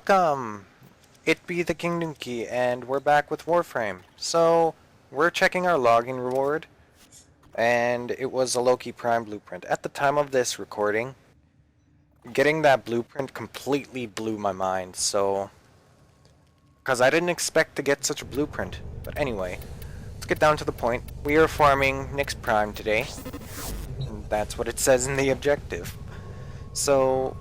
Welcome! It be the Kingdom Key, and we're back with Warframe. So, we're checking our login reward, and it was a Loki Prime blueprint. At the time of this recording, getting that blueprint completely blew my mind, so... because I didn't expect to get such a blueprint. But anyway, let's get down to the point. We are farming Nyx Prime today, and that's what it says in the objective. So...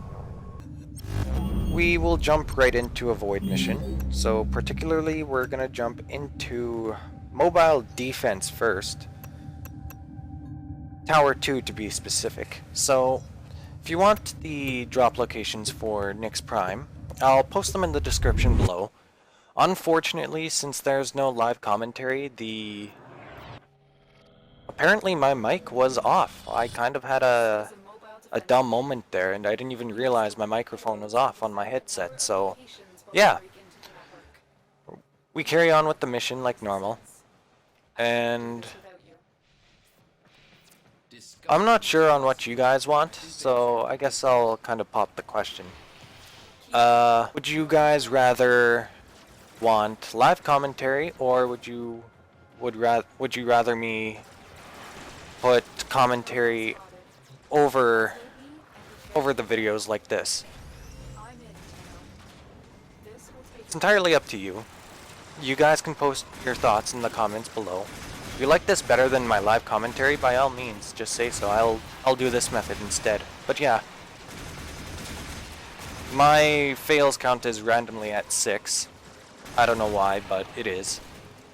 we will jump right into a void mission. So particularly we're gonna jump into mobile defense first. Tower 2 to be specific. So if you want the drop locations for Nyx Prime, I'll post them in the description below. Unfortunately, since there's no live commentary, apparently my mic was off. I kind of had a dumb moment there, and I didn't even realize my microphone was off on my headset, so yeah. We carry on with the mission like normal, and I'm not sure on what you guys want, so I guess I'll kind of pop the question. Would you guys rather want live commentary, or would you rather me put commentary over the videos like this? It's entirely up to you. You guys can post your thoughts in the comments below. If you like this better than my live commentary, by all means, just say so. I'll do this method instead. But yeah, my fails count is randomly at 6. I don't know why, but it is.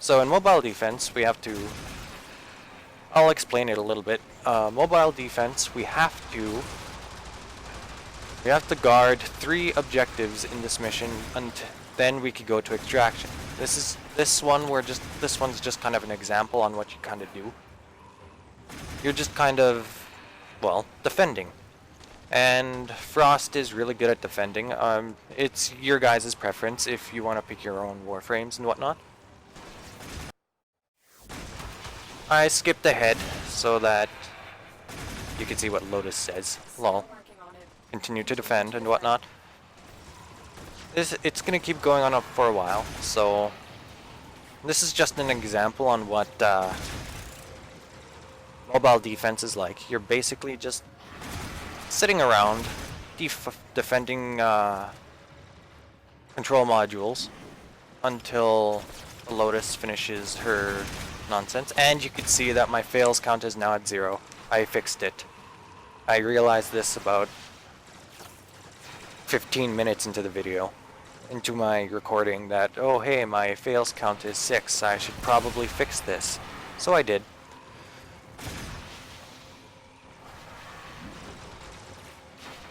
So in mobile defense, we have to... I'll explain it a little bit. Mobile defense, we have to guard 3 objectives in this mission, and then we could go to extraction. This one's just kind of an example on what you kind of do. You're just kind of, well, defending. And Frost is really good at defending. It's your guys' preference if you want to pick your own warframes and whatnot. I skipped ahead so that you can see what Lotus says. Lol. Continue to defend and whatnot. It's gonna keep going on up for a while, so this is just an example on what mobile defense is like. You're basically just sitting around defending control modules until Lotus finishes her nonsense. And you can see that my fails count is now at 0. I fixed it. I realized this about 15 minutes into the video, into my recording, that, oh hey, my fails count is 6, I should probably fix this. So I did.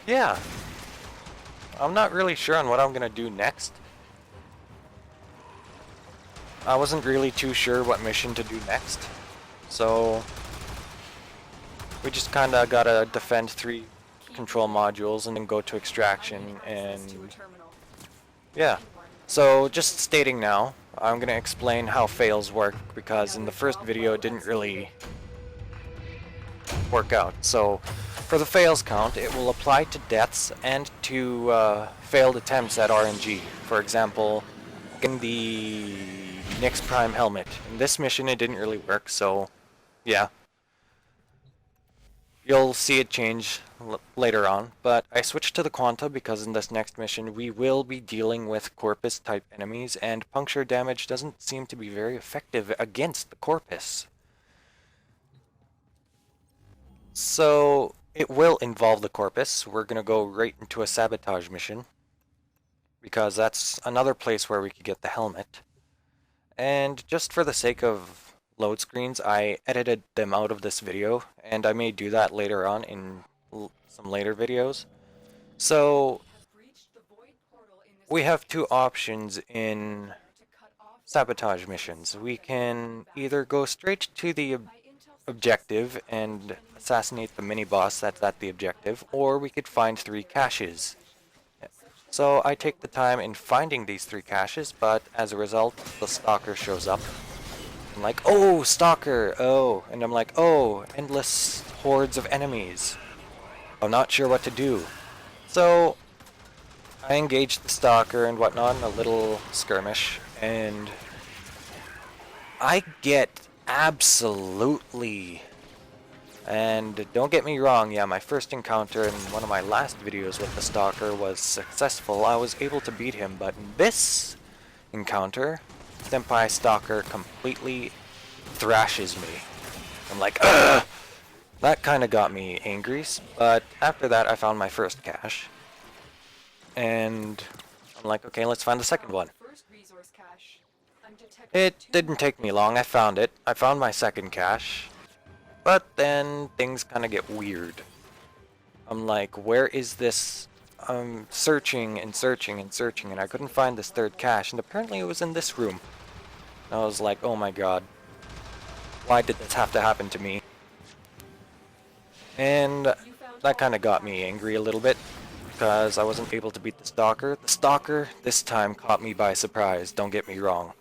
Yeah. I'm not really sure on what I'm gonna do next. I wasn't really too sure what mission to do next. So we just kinda gotta defend 3 control modules and then go to extraction, and yeah. So just stating now, I'm gonna explain how fails work, because in the first video it didn't really work out. So for the fails count, it will apply to deaths and to failed attempts at RNG. For example, in the Nyx Prime helmet. In this mission it didn't really work, so yeah. You'll see it change later on, but I switched to the Quanta because in this next mission we will be dealing with Corpus type enemies, and puncture damage doesn't seem to be very effective against the Corpus. So it will involve the Corpus. We're gonna go right into a Sabotage mission, because that's another place where we could get the helmet. And just for the sake of load screens, I edited them out of this video, and I may do that later on in some later videos. So we have 2 options in Sabotage missions. We can either go straight to the objective and assassinate the mini-boss that's at the objective, or we could find 3 caches. So I take the time in finding these 3 caches, but as a result, the Stalker shows up. I'm like, oh, Stalker, oh, and I'm like, oh, endless hordes of enemies. I'm not sure what to do. So I engaged the Stalker and whatnot in a little skirmish, and I get absolutely... And don't get me wrong, yeah, my first encounter in one of my last videos with the Stalker was successful. I was able to beat him, but in this encounter, Senpai Stalker completely thrashes me. I'm like, ugh! That kind of got me angry, but after that I found my first cache. And I'm like, okay, let's find the second one. It didn't take me long, I found it. I found my second cache. But then things kind of get weird. I'm like, where is this? I'm searching and searching and searching, and I couldn't find this third cache, and apparently it was in this room. And I was like, oh my god. Why did this have to happen to me? And that kind of got me angry a little bit, because I wasn't able to beat the Stalker. The Stalker, this time, caught me by surprise, don't get me wrong.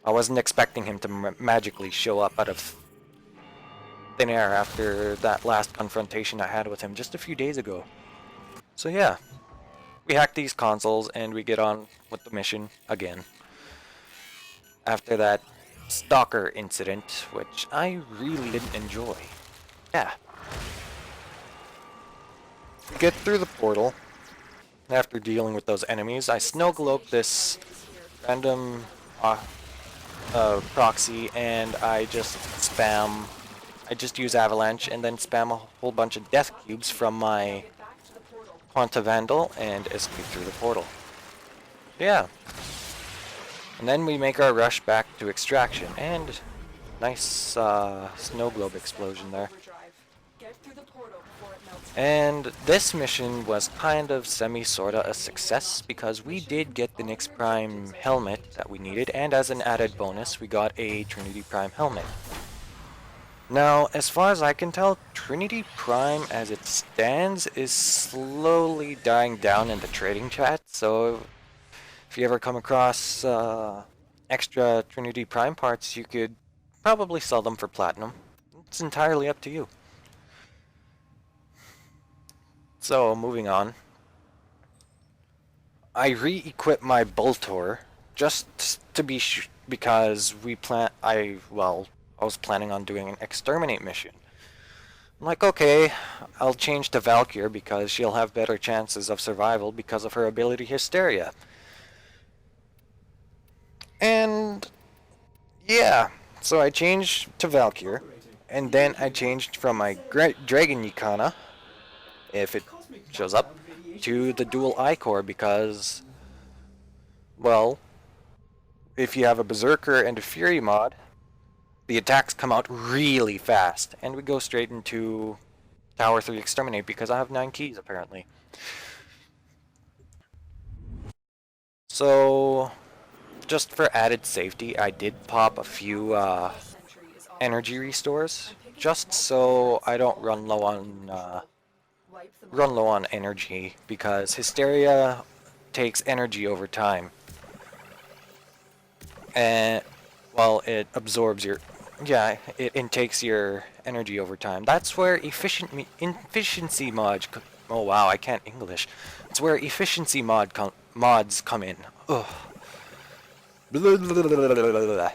I wasn't expecting him to magically show up out of thin air after that last confrontation I had with him just a few days ago. So yeah, we hack these consoles and we get on with the mission again. After that Stalker incident, which I really didn't enjoy. Yeah. We get through the portal. After dealing with those enemies, I snow globe this random proxy, and I just use Avalanche and then spam a whole bunch of death cubes from my Quanta Vandal and escape through the portal. Yeah. And then we make our rush back to extraction, and nice snow globe explosion there. And this mission was kind of semi-sorta a success, because we did get the Nyx Prime helmet that we needed, and as an added bonus, we got a Trinity Prime helmet. Now, as far as I can tell, Trinity Prime as it stands is slowly dying down in the trading chat, so if you ever come across extra Trinity Prime parts, you could probably sell them for platinum. It's entirely up to you. So, moving on. I re-equip my Boltor just to be because I was planning on doing an Exterminate mission. I'm like, okay, I'll change to Valkyr because she'll have better chances of survival because of her ability Hysteria. And yeah, so I changed to Valkyr, and then I changed from my Dragon Yikana, if it shows up, to the dual I-Core because, well, if you have a Berserker and a Fury mod, the attacks come out really fast, and we go straight into Tower III Exterminate because I have 9 keys apparently. So, just for added safety, I did pop a few energy restores, just so I don't run low on energy, because Hysteria takes energy over time. And well, it absorbs your it intakes your energy over time. That's where efficiency mod. Oh wow, I can't English. It's where efficiency mods come in. Ugh. Blah, blah, blah, blah.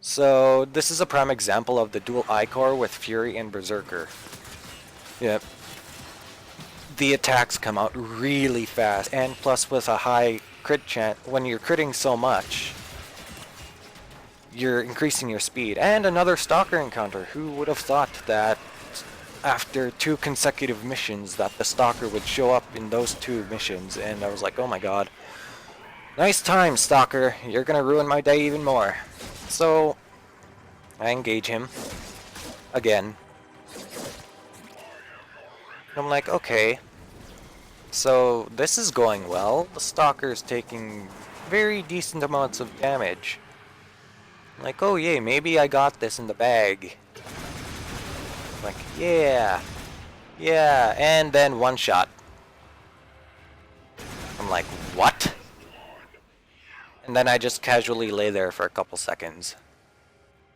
So this is a prime example of the dual I-Core with Fury and Berserker. Yep. The attacks come out really fast, and plus with a high crit chance, when you're critting so much, you're increasing your speed. And another Stalker encounter. Who would have thought that after 2 consecutive missions that the Stalker would show up in those 2 missions? And I was like, oh my god. Nice time, Stalker. You're gonna ruin my day even more. So, I engage him again. I'm like, okay. So, this is going well. The Stalker's taking very decent amounts of damage. Like, oh yay, maybe I got this in the bag. Like, yeah. Yeah, and then one shot. I'm like, what? And then I just casually lay there for a couple seconds.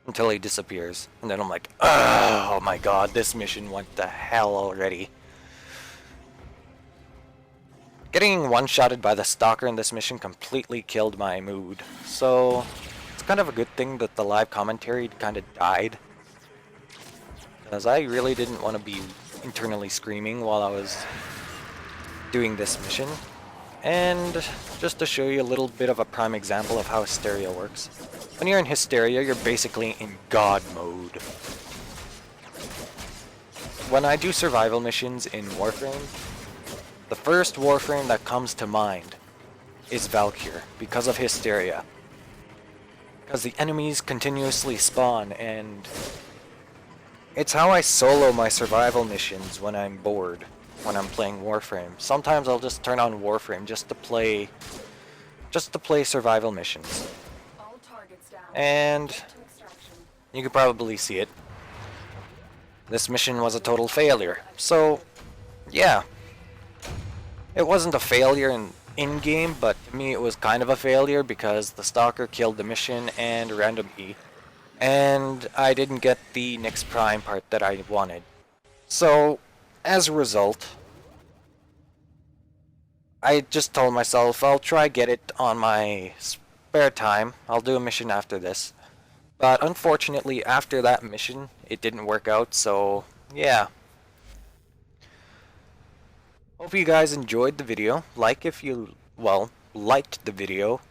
Until he disappears. And then I'm like, oh my god, this mission went to hell already. Getting one-shotted by the Stalker in this mission completely killed my mood, so it's kind of a good thing that the live commentary kind of died, because I really didn't want to be internally screaming while I was doing this mission. And just to show you a little bit of a prime example of how Hysteria works. When you're in Hysteria, you're basically in God mode. When I do survival missions in Warframe, the first Warframe that comes to mind is Valkyr, because of Hysteria. Because the enemies continuously spawn, and it's how I solo my survival missions when I'm bored, when I'm playing Warframe. Sometimes I'll just turn on Warframe just to play survival missions. And you could probably see it. This mission was a total failure. So, yeah. It wasn't a failure in-game, but to me it was kind of a failure because the Stalker killed the mission and random E. And I didn't get the Nyx Prime part that I wanted. So, as a result, I just told myself I'll try get it on my spare time. I'll do a mission after this. But unfortunately, after that mission, it didn't work out, so yeah. Hope you guys enjoyed the video. Like if you, well, liked the video.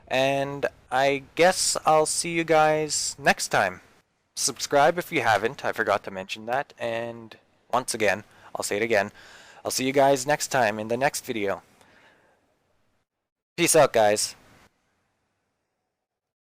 And I guess I'll see you guys next time. Subscribe if you haven't, I forgot to mention that. And once again, I'll say it again, I'll see you guys next time in the next video. Peace out, guys.